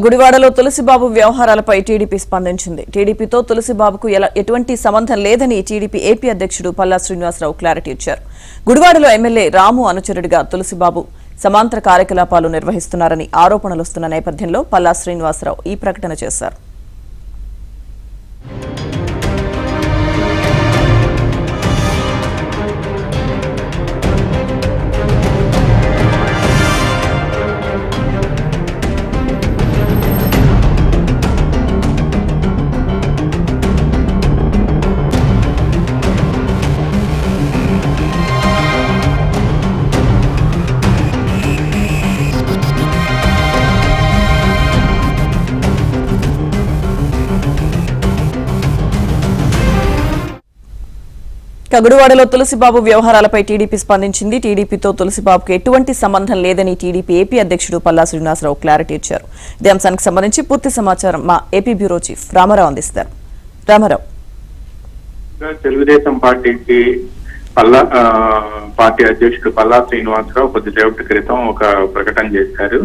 గుడివాడలో తులసిబాబు వ్యవహారాలపై టీడీపీ స్పందించింది. టీడీపీతో తులసిబాబుకు ఎటువంటి సంబంధం లేదని టీడీపీ ఏపీ అధ్యక్షుడు పల్లా శ్రీనివాసరావు క్లారిటీ ఇచ్చారు. గుడివాడలో ఎమ్మెల్యే రాము అనుచరుడిగా తులసిబాబు సమాంతర కార్యకలాపాలు నిర్వహిస్తున్నారని ఆరోపణలు వస్తున్న నేపథ్యంలో పల్లా శ్రీనివాసరావు ఈ ప్రకటన చేశారు. గుడివాడలో తులసిబాబు వ్యవహారాలపై టీడీపీ స్పందించింది. టీడీపీతో తులసిబాబుకు ఎటువంటి సంబంధం లేదని టీడీపీ ఏపీ అధ్యక్షుడు పల్లా శ్రీనివాసరావు క్లారిటీ ఇచ్చారు. ఇదే అంశానికి సంబంధించి పూర్తి సమాచారం మా ఏపీ బ్యూరో చీఫ్ రామారావు అందిస్తారు. రామారావు, తెలుగుదేశం పార్టీ అధ్యక్షుడు పల్లా శ్రీనివాసరావు కొద్దిసేపటి క్రితం ఒక ప్రకటన చేశారు.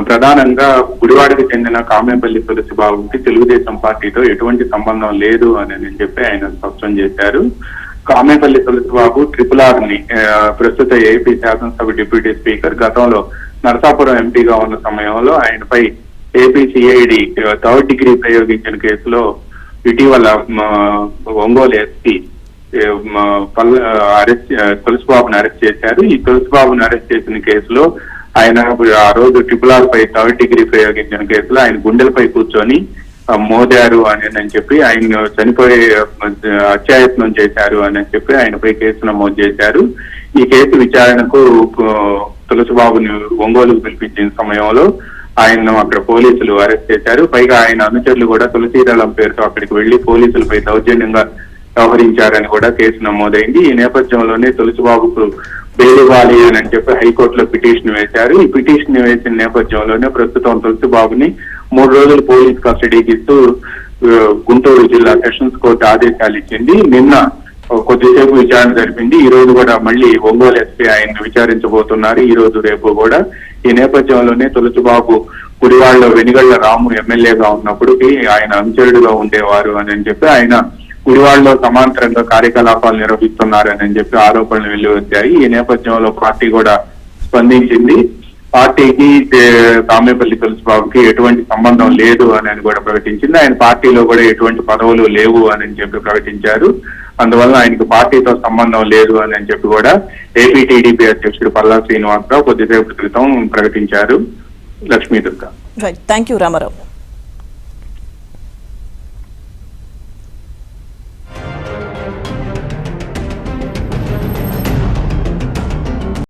ప్రధానంగా గుడివాడకి చెందిన కామేపల్లి తులసిబాబుకి తెలుగుదేశం పార్టీతో ఎటువంటి సంబంధం లేదు అని చెప్పి ఆయన స్పష్టం చేశారు. కామేపల్లి తులసిబాబు RRR ని ప్రస్తుత ఏపీ శాసనసభ డిప్యూటీ స్పీకర్, గతంలో నరసాపురం ఎంపీగా ఉన్న సమయంలో ఆయనపై ఏపీ సిఐడి 3rd డిగ్రీ ప్రయోగించిన కేసులో ఇటీవల ఒంగోలు ఎస్పీ తులసిబాబును అరెస్ట్ చేశారు. ఈ తులసిబాబును అరెస్ట్ చేసిన కేసులో ఆయన ఆ రోజు RRR పై 3rd డిగ్రీ ప్రయోగించిన కేసులో ఆయన గుండెలపై కూర్చొని మోదారు అని చెప్పి ఆయన చనిపోయే హత్యాయత్నం చేశారు అని చెప్పి ఆయనపై కేసు నమోదు చేశారు. ఈ కేసు విచారణకు తులసిబాబుని ఒంగోలుకు పిలిపించిన సమయంలో ఆయన్ను అక్కడ పోలీసులు అరెస్ట్ చేశారు. పైగా ఆయన అనుచరులు కూడా తులసీదళం పేరుతో అక్కడికి వెళ్లి పోలీసులపై దౌర్జన్యంగా వ్యవహరించారని కూడా కేసు నమోదైంది. ఈ నేపథ్యంలోనే తులసిబాబుకు బెయిల్ ఇవ్వాలి అని చెప్పి హైకోర్టులో పిటిషన్ వేశారు. ఈ పిటిషన్ వేసిన నేపథ్యంలోనే ప్రస్తుతం తులసిబాబుని 3 రోజులు పోలీస్ కస్టడీకి ఇస్తూ గుంటూరు జిల్లా సెషన్స్ కోర్టు ఆదేశాలు ఇచ్చింది. నిన్న కొద్దిసేపు విచారణ జరిపింది. ఈ రోజు కూడా మళ్ళీ ఒంగోలు ఎస్పీ ఆయన విచారించబోతున్నారు, ఈ రోజు రేపు కూడా. ఈ నేపథ్యంలోనే తులసిబాబు గుడివాడలో వెనిగళ్ల రాము ఎమ్మెల్యేగా ఉన్నప్పుడు ఆయన అనుచరుడుగా ఉండేవారు అని చెప్పి ఆయన గుడివాడలో సమాంతరంగా కార్యకలాపాలు నిర్వహిస్తున్నారని చెప్పి ఆరోపణలు వెల్లువచ్చాయి. ఈ నేపథ్యంలో పార్టీ కూడా స్పందించింది. పార్టీకి కామేపల్లి తులసిబాబుకి ఎటువంటి సంబంధం లేదు అని కూడా ప్రకటించింది. ఆయన పార్టీలో కూడా ఎటువంటి పదవులు లేవు అని చెప్పి ప్రకటించారు. అందువల్ల ఆయనకు పార్టీతో సంబంధం లేదు అని చెప్పి కూడా ఏపీ టీడీపీ అధ్యక్షుడు పల్లా శ్రీనివాసరావు కొద్దిసేపటి క్రితం ప్రకటించారు. లక్ష్మీ దుర్గా. Thank you Ramarao.